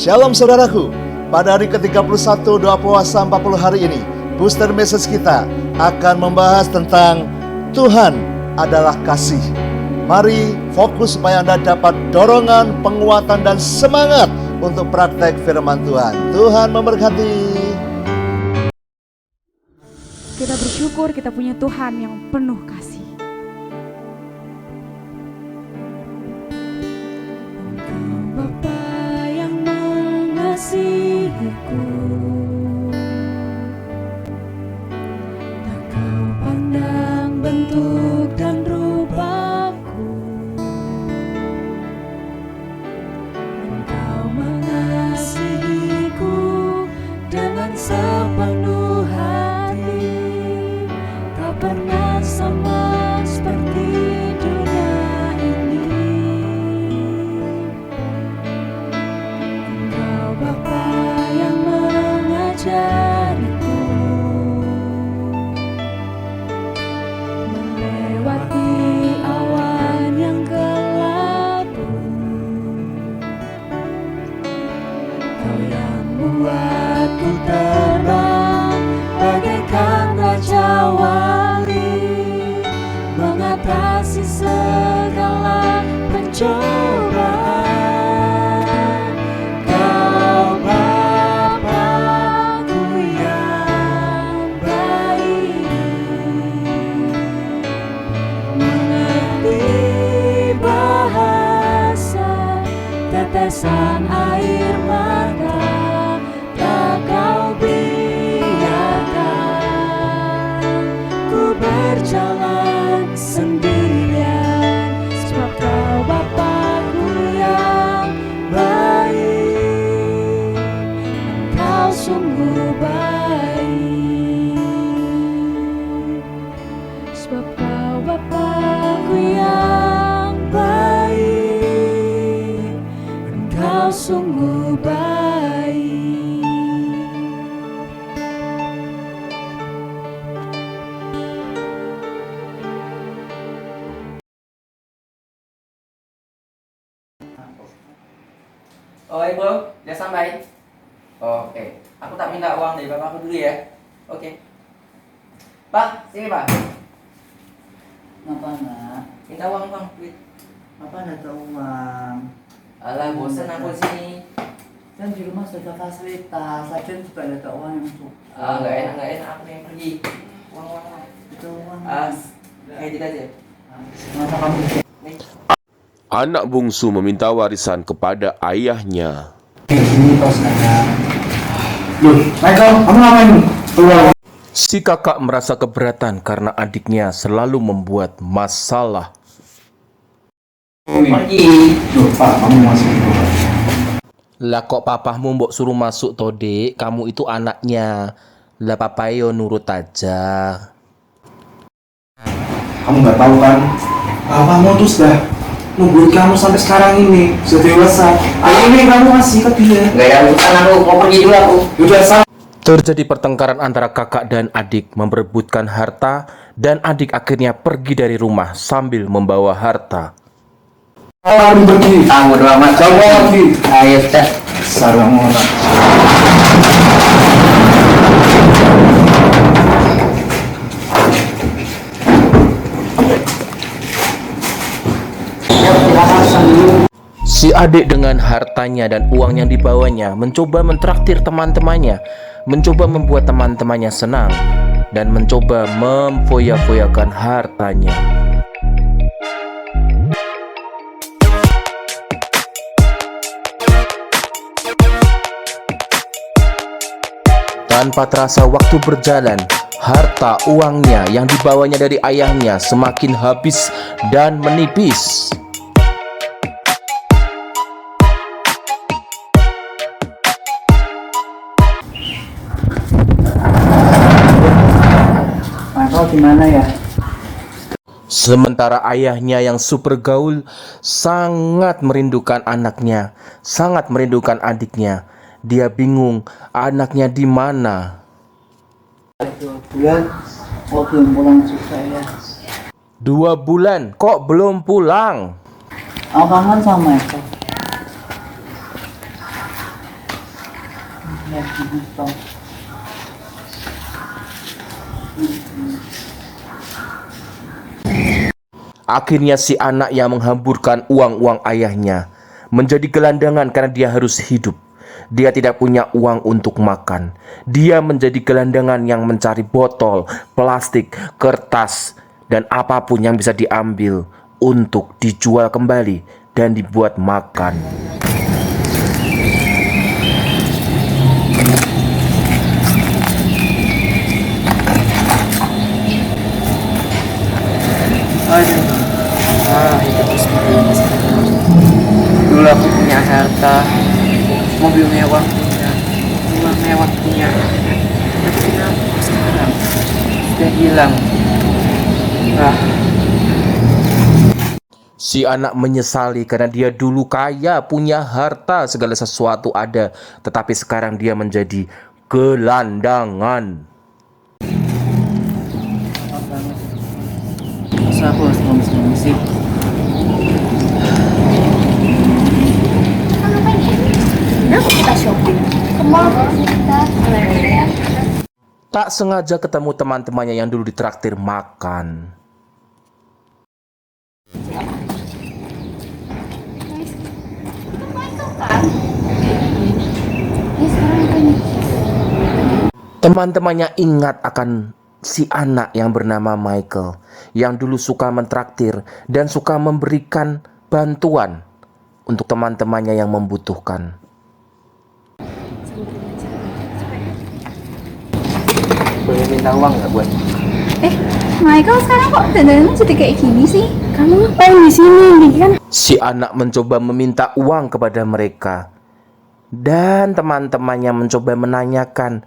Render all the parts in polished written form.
Shalom saudaraku, pada hari ke-31 doa puasa 40 hari ini, booster message kita akan membahas tentang Tuhan adalah kasih. Mari fokus supaya Anda dapat dorongan, penguatan, dan semangat untuk praktek firman Tuhan. Tuhan memberkati. Kita bersyukur kita punya Tuhan yang penuh kasih. Engkau Bapa yang mengasihiku, tak kau pandang bentuk dan rupaku. Engkau mengasihiku dengan sepenuh hati. Tak pernah sama seperti dunia ini. Engkau Bapa yang mengajariku melewati awan yang kelabu. Kau yang buatku terbang bagaikan raja wali, mengatasi segala pencobaan. Kau Bapa-Ku yang baik, mengerti bahasa tetesan air mata. Tak kau biarkan ku berjalan sendirian, sebab kau Bapa-Ku yang baik. Engkau sungguh baik, sebab kau Bapa-Ku yang baik. Engkau sungguh baik. Oi bro, udah sampai? Oke, aku tak minta uang dari bapakku dulu ya. Oke. Pak, sini pak. Apa nak? Minta uang bang, duit. Apa nak tahu uang? Alah, bosan aku di sini. Kan di rumah sudah fasilitas, saja juga ada uang yang cukup. Nggak enak aku yang pergi. Uang. Itu uang. Edit aja. Masa kamu Nih. Anak bungsu meminta warisan kepada ayahnya. ini kau sekarang? Loh, Michael, kamu ngapain? Keluar. Si kakak merasa keberatan karena adiknya selalu membuat masalah. Pergi. Loh, Pak, kamu masih keluar. Lah kok papahmu mbok suruh masuk toh dek, kamu itu anaknya. Lah papa yo nurut aja. Kamu nggak tahu kan? Papamu tuh sudah nungguin kamu sampai sekarang ini, sudah dewasa. Ayo ini kamu kasih ke dia. Nggak ada urusan, aku mau pergi dulu aku. Udah sama. Terjadi pertengkaran antara kakak dan adik memperebutkan harta dan adik akhirnya pergi dari rumah sambil membawa harta. Kamu pergi. Kamu doang mas. Kamu pergi. Ayo tes. Sarang orang. Si adik dengan hartanya dan uang yang dibawanya mencoba mentraktir teman-temannya, mencoba membuat teman-temannya senang, dan mencoba memfoya-foyakan hartanya. Tanpa terasa waktu berjalan, harta uangnya yang dibawanya dari ayahnya semakin habis dan menipis. Michael gimana ya? Sementara ayahnya yang super gaul sangat merindukan anaknya, sangat merindukan adiknya. Dia bingung anaknya di mana. 2 bulan kok belum pulang juga ya. 2 bulan kok belum pulang? Aku kangen sama Eko. Akhirnya si anak yang menghamburkan uang-uang ayahnya menjadi gelandangan karena dia harus hidup. Dia tidak punya uang untuk makan. Dia menjadi gelandangan yang mencari botol, plastik, kertas, dan apapun yang bisa diambil untuk dijual kembali dan dibuat makan. Hidup seperti ini sekarang. Dulu aku punya harta, mobil mewah punya, rumah mewah punya. Tapi kenapa sekarang sudah hilang? Si anak menyesali karena dia dulu kaya, punya harta, segala sesuatu ada, tetapi sekarang dia menjadi gelandangan. Masa aku harus ngomong sih? Kenapa kita shopping? Ke mall kita ya. Tak sengaja ketemu teman-temannya yang dulu ditraktir makan. Teman-temannya ingat akan si anak yang bernama Michael, yang dulu suka mentraktir dan suka memberikan bantuan untuk teman-temannya yang membutuhkan. Boleh minta uang nggak buat? Michael sekarang kok dandanannya jadi kayak gini sih? Kamu ngapain di sini? Kan? Si anak mencoba meminta uang kepada mereka, dan teman-temannya mencoba menanyakan,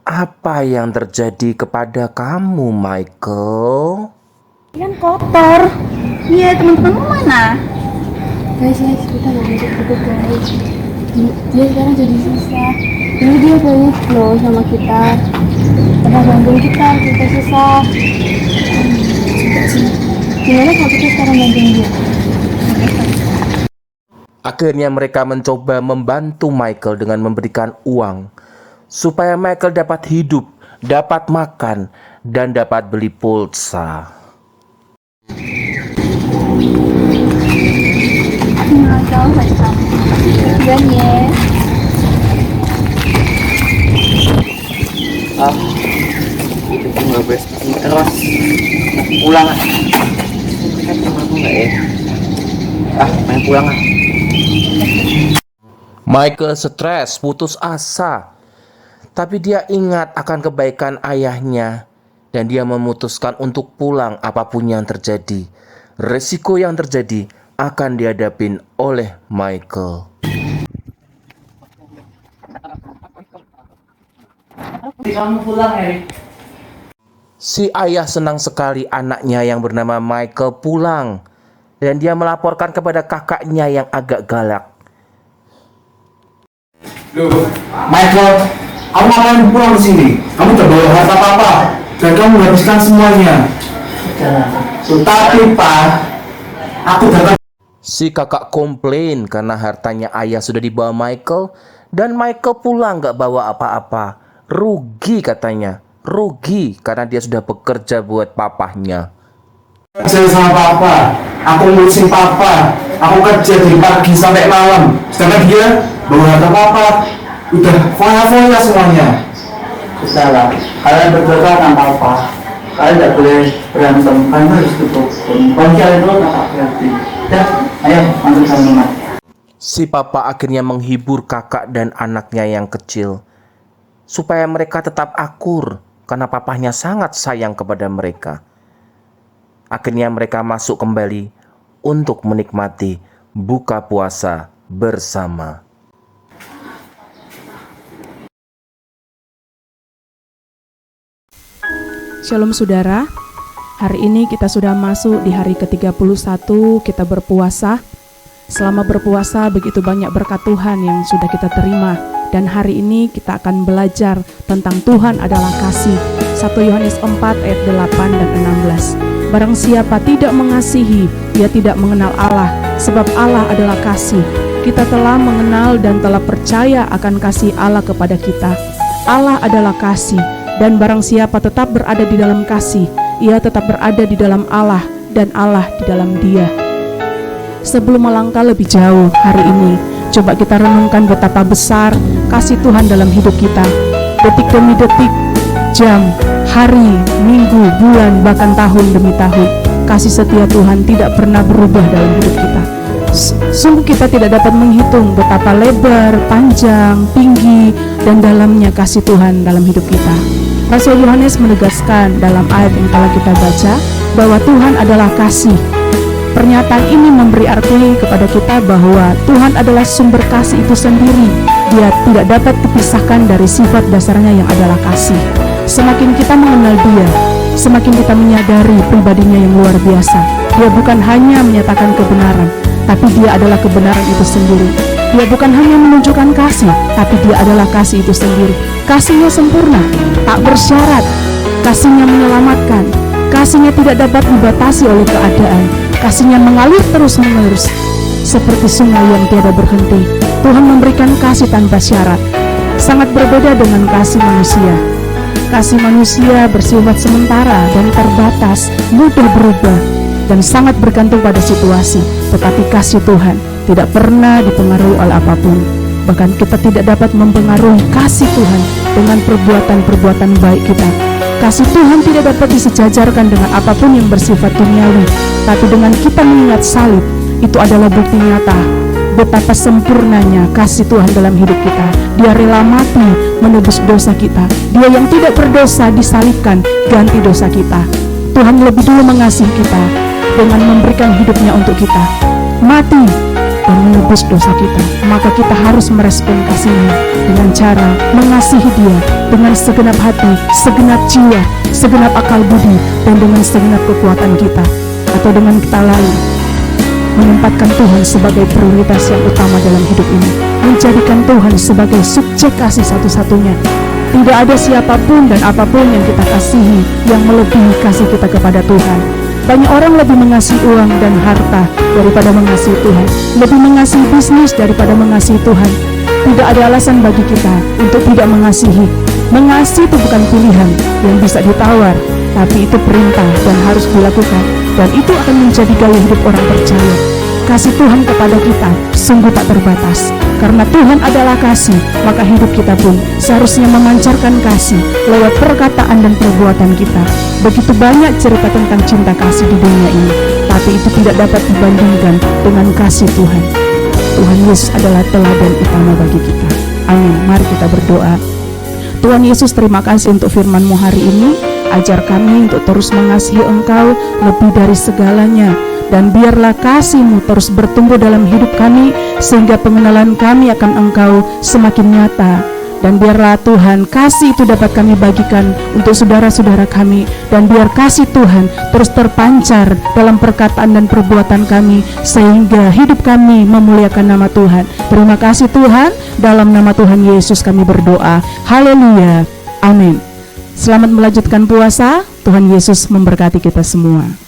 apa yang terjadi kepada kamu, Michael? Kan kotor. Iya, teman-temanmu mana? Guys, kita nggak bisa ikut guys. Dia sekarang jadi susah. Dulu dia baik loh sama kita. Pernah bantuin kita susah. Gimana kalau kita sekarang bantuin dia? Akhirnya mereka mencoba membantu Michael dengan memberikan uang supaya Michael dapat hidup, dapat makan, dan dapat beli pulsa. Michael, dan ya. Hidupku nggak boleh seperti ini terus. Pulang ah. Kan sama aku nggak ya? Main pulang ah. Michael stres, putus asa. Tapi dia ingat akan kebaikan ayahnya dan dia memutuskan untuk pulang apapun yang terjadi. Resiko yang terjadi akan dihadapin oleh Michael. Kamu pulang, Eric. Si ayah senang sekali anaknya yang bernama Michael pulang dan dia melaporkan kepada kakaknya yang agak galak. Loh, Michael, kamu ngapain pulang ke sini? Kamu terbawa harta papa dan kamu habiskan semuanya. Tapi Pak, aku dapat. Si kakak komplain karena hartanya ayah sudah dibawa Michael dan Michael pulang gak bawa apa-apa. Rugi katanya, rugi karena dia sudah bekerja buat papahnya. Kerja sama papa, aku ngurusin papa, aku kerja dari pagi sampai malam. Sedangkan dia bawa harta papa, udah foya-foya semuanya. Salah, kalian berdua kan apa? Kalian tidak boleh berantem, kalian harus tutup. Kalau kalian dulu tak hati. Ya, ayo masuk sama rumah. Si papa akhirnya menghibur kakak dan anaknya yang kecil supaya mereka tetap akur karena papahnya sangat sayang kepada mereka. Akhirnya mereka masuk kembali untuk menikmati buka puasa bersama. Shalom saudara, hari ini kita sudah masuk di hari ke-31 kita berpuasa. Selama berpuasa begitu banyak berkat Tuhan yang sudah kita terima. Dan hari ini kita akan belajar tentang Tuhan adalah kasih. 1 Yohanes 4 ayat 8 dan 16. Barang siapa tidak mengasihi, dia tidak mengenal Allah, sebab Allah adalah kasih. Kita telah mengenal dan telah percaya akan kasih Allah kepada kita. Allah adalah kasih, dan barang siapa tetap berada di dalam kasih, ia tetap berada di dalam Allah, dan Allah di dalam Dia. Sebelum melangkah lebih jauh hari ini, coba kita renungkan betapa besar kasih Tuhan dalam hidup kita. Detik demi detik, jam, hari, minggu, bulan, bahkan tahun demi tahun, kasih setia Tuhan tidak pernah berubah dalam hidup kita. Sungguh kita tidak dapat menghitung betapa lebar, panjang, tinggi, dan dalamnya kasih Tuhan dalam hidup kita. Rasul Yohanes menegaskan dalam ayat yang telah kita baca bahwa Tuhan adalah kasih. Pernyataan ini memberi arti kepada kita bahwa Tuhan adalah sumber kasih itu sendiri. Dia tidak dapat dipisahkan dari sifat dasarnya yang adalah kasih. Semakin kita mengenal Dia, semakin kita menyadari pribadinya yang luar biasa. Dia bukan hanya menyatakan kebenaran, tapi Dia adalah kebenaran itu sendiri. Dia bukan hanya menunjukkan kasih, tapi Dia adalah kasih itu sendiri. Kasih-Nya sempurna, tak bersyarat. Kasih-Nya menyelamatkan. Kasih-Nya tidak dapat dibatasi oleh keadaan. Kasih-Nya mengalir terus-menerus seperti sungai yang tiada berhenti. Tuhan memberikan kasih tanpa syarat. Sangat berbeda dengan kasih manusia. Kasih manusia bersifat sementara dan terbatas, mudah berubah, dan sangat bergantung pada situasi. Tetapi kasih Tuhan tidak pernah dipengaruhi oleh apapun. Bahkan kita tidak dapat mempengaruhi kasih Tuhan dengan perbuatan-perbuatan baik kita. Kasih Tuhan tidak dapat disejajarkan dengan apapun yang bersifat duniawi. Tapi dengan kita mengingat salib, itu adalah bukti nyata betapa sempurnanya kasih Tuhan dalam hidup kita. Dia rela mati menebus dosa kita. Dia yang tidak berdosa disalibkan ganti dosa kita. Tuhan lebih dulu mengasihi kita dengan memberikan hidupnya untuk kita, mati dan menebus dosa kita. Maka kita harus merespon kasih-Nya dengan cara mengasihi Dia dengan segenap hati, segenap jiwa, segenap akal budi, dan dengan segenap kekuatan kita. Atau dengan kita lain, menempatkan Tuhan sebagai prioritas yang utama dalam hidup ini, menjadikan Tuhan sebagai subjek kasih satu-satunya. Tidak ada siapapun dan apapun yang kita kasihi yang melebihi kasih kita kepada Tuhan. Banyak orang lebih mengasihi uang dan harta daripada mengasihi Tuhan, lebih mengasihi bisnis daripada mengasihi Tuhan. Tidak ada alasan bagi kita untuk tidak mengasihi. Mengasihi itu bukan pilihan yang bisa ditawar, tapi itu perintah dan harus dilakukan. Dan itu akan menjadi gaya hidup orang percaya. Kasih Tuhan kepada kita sungguh tak terbatas. Karena Tuhan adalah kasih, maka hidup kita pun seharusnya memancarkan kasih lewat perkataan dan perbuatan kita. Begitu banyak cerita tentang cinta kasih di dunia ini, tapi itu tidak dapat dibandingkan dengan kasih Tuhan. Tuhan Yesus adalah teladan utama bagi kita. Amin. Mari kita berdoa. Tuhan Yesus, terima kasih untuk firman-Mu hari ini. Ajar kami untuk terus mengasihi Engkau lebih dari segalanya. Dan biarlah kasih-Mu terus bertumbuh dalam hidup kami, sehingga pengenalan kami akan Engkau semakin nyata. Dan biarlah Tuhan, kasih itu dapat kami bagikan untuk saudara-saudara kami. Dan biar kasih Tuhan terus terpancar dalam perkataan dan perbuatan kami, sehingga hidup kami memuliakan nama Tuhan. Terima kasih Tuhan, dalam nama Tuhan Yesus kami berdoa. Haleluya. Amin. Selamat melanjutkan puasa. Tuhan Yesus memberkati kita semua.